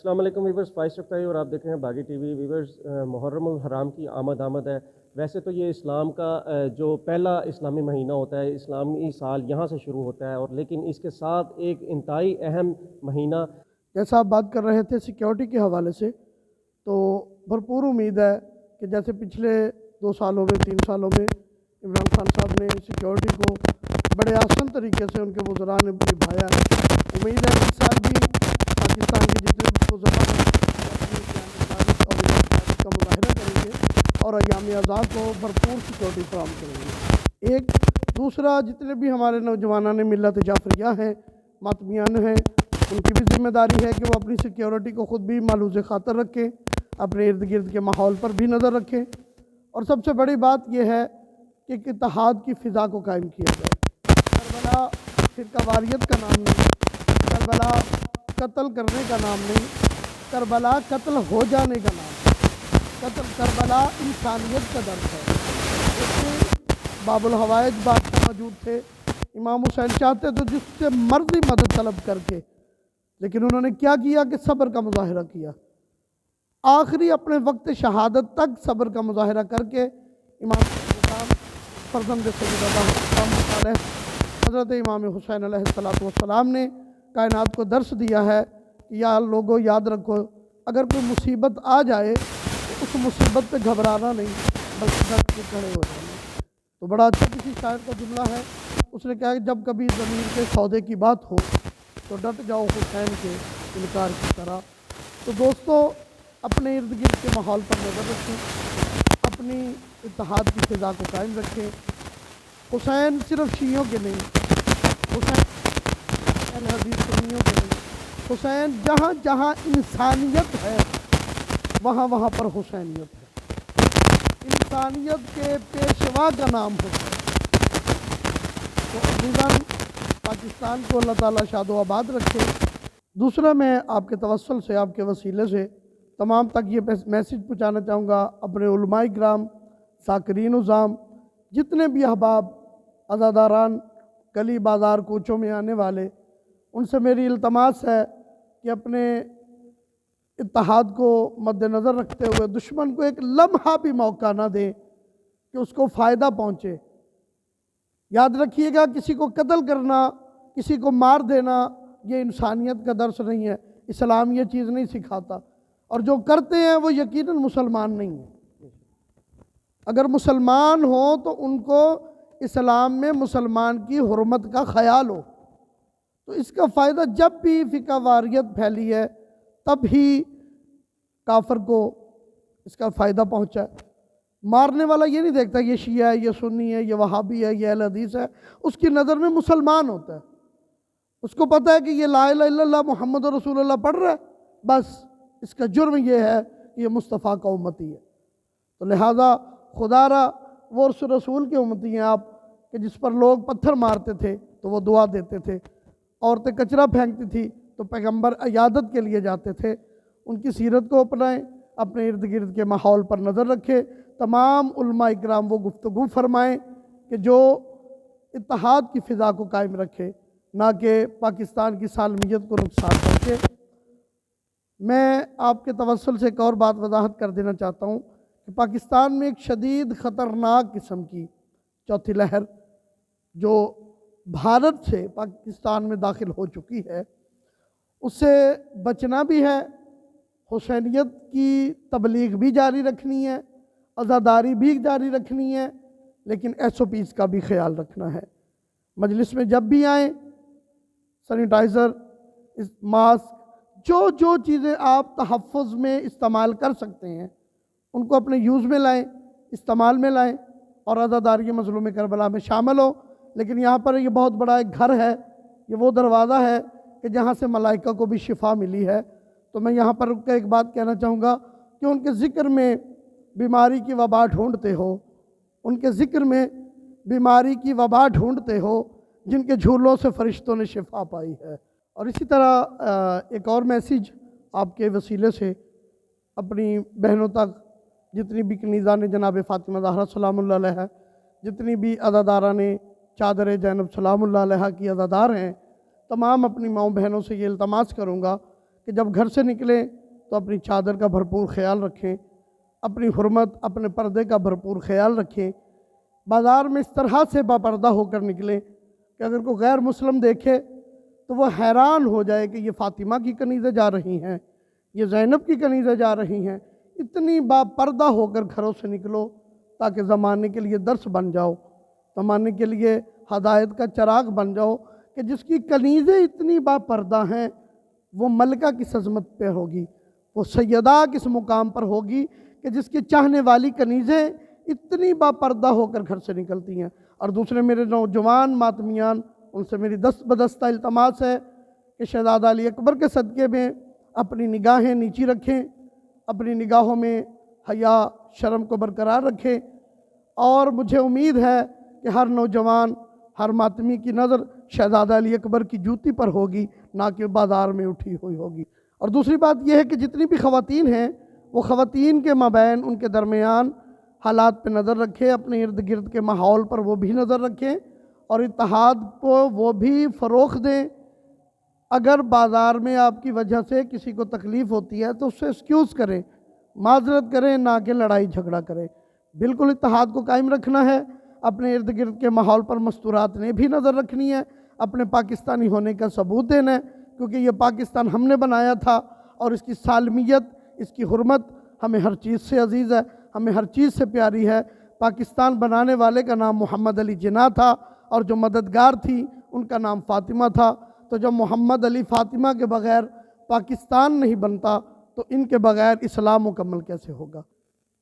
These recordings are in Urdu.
السلام علیکم ویورز، فائز رفتاری اور آپ دیکھ رہے ہیں باغی ٹی وی۔ ویورز، محرم الحرام کی آمد ہے۔ ویسے تو یہ اسلام کا جو پہلا اسلامی مہینہ ہوتا ہے، اسلامی سال یہاں سے شروع ہوتا ہے، اور لیکن اس کے ساتھ ایک انتہائی اہم مہینہ جیسا آپ بات کر رہے تھے سیکیورٹی کے حوالے سے، تو بھرپور امید ہے کہ جیسے پچھلے 2 سالوں میں 3 سالوں میں عمران خان صاحب نے سیکیورٹی کو بڑے آسان طریقے سے ان کے وزراء نے نبھایا ہے۔ امید ہے کہ اس سال بھی پاکستان کے جتنے بھی وزراء ہیں اپنی قیادت اور ایمانداری کا مظاہرہ کریں گے اور ایام آزاد کو بھرپور سیکیورٹی فراہم کریں گے۔ ایک دوسرا، جتنے بھی ہمارے نوجوانان ملت جعفریہ ہیں، ماتمیان ہیں، ان کی بھی ذمہ داری ہے کہ وہ اپنی سیکیورٹی کو خود بھی ملحوظ خاطر رکھیں، اپنے ارد گرد کے ماحول پر بھی نظر رکھیں، اور سب سے بڑی بات یہ ہے کہ ایک اتحاد کی فضا کو قائم کیا جائے۔ کربلا فرقہ واریت کا نام نہیں، کربلا قتل کرنے کا نام نہیں، کربلا قتل ہو جانے کا نام ہے۔ کربلا انسانیت کا درس ہے۔ اس میں باب الحوائج بادشاہ موجود تھے، امام حسین چاہتے تو جس سے مرضی مدد طلب کر کے، لیکن انہوں نے کیا کیا کہ صبر کا مظاہرہ کیا، آخری اپنے وقت شہادت تک صبر کا مظاہرہ کر کے امام حسین فرزند سیدنا محمد علیہ حضرت امام حسین علیہ السلام نے کائنات کو درس دیا ہے کہ یا لوگوں یاد رکھو، اگر کوئی مصیبت آ جائے تو اس مصیبت پہ گھبرانا نہیں بلکہ ڈٹ کے کھڑے ہو جانا۔ تو بڑا اچھا کسی شاعر کا جملہ ہے، اس نے کہا کہ جب کبھی ضمیر کے سودے کی بات ہو تو ڈٹ جاؤ حسین کے انکار کی طرح۔ تو دوستو، اپنے ارد گرد کے ماحول پر نظر رکھیں، اپنی اتحاد کی فضا کو قائم رکھیں۔ حسین صرف شیعوں کے نہیں، حسین اہل حدیث سنیوں کے نہیں، حسین جہاں جہاں انسانیت ہے وہاں وہاں پر حسینیت ہے۔ انسانیت کے پیشوا کا نام حسین۔ تو عزیزان، پاکستان کو اللہ تعالیٰ شاد و آباد رکھے۔ دوسرا، میں آپ کے توسل سے، آپ کے وسیلے سے تمام تک یہ میسیج پہنچانا چاہوں گا، اپنے علماء کرام، ذاکرین عظام، جتنے بھی احباب، عزاداران، گلی بازار کوچوں میں آنے والے، ان سے میری التماس ہے کہ اپنے اتحاد کو مد نظر رکھتے ہوئے دشمن کو ایک لمحہ بھی موقع نہ دیں کہ اس کو فائدہ پہنچے۔ یاد رکھیے گا، کسی کو قتل کرنا، کسی کو مار دینا، یہ انسانیت کا درس نہیں ہے۔ اسلام یہ چیز نہیں سکھاتا، اور جو کرتے ہیں وہ یقیناً مسلمان نہیں ہیں۔ اگر مسلمان ہوں تو ان کو اسلام میں مسلمان کی حرمت کا خیال ہو، تو اس کا فائدہ جب بھی فقہ واریت پھیلی ہے تب ہی کافر کو اس کا فائدہ پہنچا ہے۔ مارنے والا یہ نہیں دیکھتا یہ شیعہ ہے، یہ سنی ہے، یہ وہابی ہے، یہ اہل حدیث ہے، اس کی نظر میں مسلمان ہوتا ہے۔ اس کو پتہ ہے کہ یہ لا الہ الا اللہ محمد رسول اللہ پڑھ رہا ہے، بس اس کا جرم یہ ہے کہ یہ مصطفیٰ کا امتی ہے۔ تو لہٰذا خدا را وہ اس رسول کے امتی ہیں آپ، کہ جس پر لوگ پتھر مارتے تھے تو وہ دعا دیتے تھے، عورتیں کچرا پھینکتی تھی تو پیغمبر عیادت کے لیے جاتے تھے۔ ان کی سیرت کو اپنائیں، اپنے ارد گرد کے ماحول پر نظر رکھے۔ تمام علماء اکرام وہ گفتگو فرمائیں کہ جو اتحاد کی فضا کو قائم رکھے، نہ کہ پاکستان کی سالمیت کو نقصان پہنچے۔ میں آپ کے توسل سے ایک اور بات وضاحت کر دینا چاہتا ہوں کہ پاکستان میں ایک شدید خطرناک قسم کی چوتھی لہر جو بھارت سے پاکستان میں داخل ہو چکی ہے، اس سے بچنا بھی ہے۔ حسینیت کی تبلیغ بھی جاری رکھنی ہے، عزاداری بھی جاری رکھنی ہے، لیکن SOPs کا بھی خیال رکھنا ہے۔ مجلس میں جب بھی آئیں، سینیٹائزر، ماسک، جو چیزیں آپ تحفظ میں استعمال کر سکتے ہیں ان کو اپنے یوز میں لائیں، استعمال میں لائیں، اور عزاداری مظلوم کربلا میں شامل ہو۔ لیکن یہاں پر یہ بہت بڑا ایک گھر ہے، یہ وہ دروازہ ہے کہ جہاں سے ملائکہ کو بھی شفا ملی ہے۔ تو میں یہاں پر رک کے ایک بات کہنا چاہوں گا کہ ان کے ذکر میں بیماری کی وبا ڈھونڈتے ہو، ان کے ذکر میں بیماری کی وبا ڈھونڈتے ہو جن کے جھولوں سے فرشتوں نے شفا پائی ہے۔ اور اسی طرح ایک اور میسیج آپ کے وسیلے سے اپنی بہنوں تک، جتنی بھی کنیزان جناب فاطمہ زہرا سلام اللہ علیہ، جتنی بھی عزاداران چادر زینب سلام اللہ علیہ کی عزادار ہیں، تمام اپنی ماؤں بہنوں سے یہ التماس کروں گا کہ جب گھر سے نکلیں تو اپنی چادر کا بھرپور خیال رکھیں، اپنی حرمت، اپنے پردے کا بھرپور خیال رکھیں، بازار میں اس طرح سے باپردہ ہو کر نکلیں کہ اگر کوئی غیر مسلم دیکھے تو وہ حیران ہو جائے کہ یہ فاطمہ کی کنیزیں جا رہی ہیں، یہ زینب کی کنیزیں جا رہی ہیں۔ اتنی باپردہ ہو کر گھروں سے نکلو تاکہ زمانے کے لیے درس بن جاؤ، زمانے کے لیے ہدایت کا چراغ بن جاؤ کہ جس کی کنیزیں اتنی باپردہ ہیں وہ ملکہ کس عظمت پہ ہوگی، وہ سیدہ کس مقام پر ہوگی کہ جس کی چاہنے والی کنیزیں اتنی باپردہ ہو کر گھر سے نکلتی ہیں۔ اور دوسرے میرے نوجوان ماتمیان، ان سے میری دست بدستہ التماس ہے کہ شہزادہ علی اکبر کے صدقے میں اپنی نگاہیں نیچی رکھیں، اپنی نگاہوں میں حیا شرم کو برقرار رکھیں، اور مجھے امید ہے کہ ہر نوجوان، ہر ماتمی کی نظر شہزادہ علی اکبر کی جوتی پر ہوگی، نہ کہ بازار میں اٹھی ہوئی ہوگی۔ اور دوسری بات یہ ہے کہ جتنی بھی خواتین ہیں وہ خواتین کے مابین، ان کے درمیان حالات پہ نظر رکھیں، اپنے ارد گرد کے ماحول پر وہ بھی نظر رکھیں اور اتحاد کو وہ بھی فروغ دیں۔ اگر بازار میں آپ کی وجہ سے کسی کو تکلیف ہوتی ہے تو اس سے ایکسکیوز کریں، معذرت کریں، نہ کہ لڑائی جھگڑا کریں۔ بالکل اتحاد کو قائم رکھنا ہے، اپنے ارد گرد کے ماحول پر مستورات نے بھی نظر رکھنی ہے، اپنے پاکستانی ہونے کا ثبوت دینا ہے، کیونکہ یہ پاکستان ہم نے بنایا تھا اور اس کی سالمیت، اس کی حرمت ہمیں ہر چیز سے عزیز ہے، ہمیں ہر چیز سے پیاری ہے۔ پاکستان بنانے والے کا نام محمد علی جناح تھا اور جو مددگار تھی ان کا نام فاطمہ تھا۔ تو جب محمد علی فاطمہ کے بغیر پاکستان نہیں بنتا تو ان کے بغیر اسلام مکمل کیسے ہوگا؟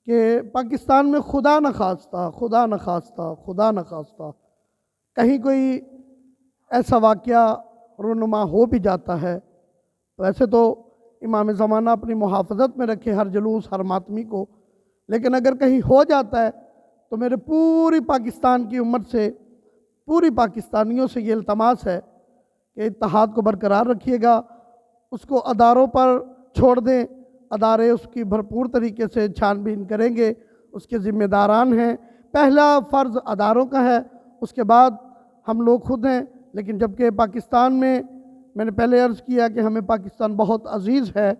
کہ پاکستان میں خدا نخواستہ کہیں کوئی ایسا واقعہ رونما ہو بھی جاتا ہے، ویسے تو امام زمانہ اپنی محافظت میں رکھے ہر جلوس، ہر ماتمی کو، لیکن اگر کہیں ہو جاتا ہے تو میرے پوری پاکستان کی امت سے، پوری پاکستانیوں سے یہ التماس ہے کہ اتحاد کو برقرار رکھیے گا، اس کو اداروں پر چھوڑ دیں، ادارے اس کی بھرپور طریقے سے چھان بین کریں گے، اس کے ذمہ داران ہیں۔ پہلا فرض اداروں کا ہے، اس کے بعد ہم لوگ خود ہیں۔ لیکن جبکہ پاکستان میں نے پہلے عرض کیا کہ ہمیں پاکستان بہت عزیز ہے،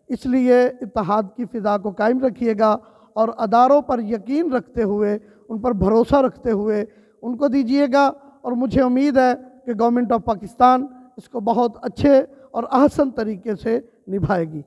اس لیے اتحاد کی فضا کو قائم رکھیے گا اور اداروں پر یقین رکھتے ہوئے، ان پر بھروسہ رکھتے ہوئے ان کو دیجیے گا، اور مجھے امید ہے کہ گورنمنٹ آف پاکستان اس کو بہت اچھے اور احسن طریقے سے نبھائے گی۔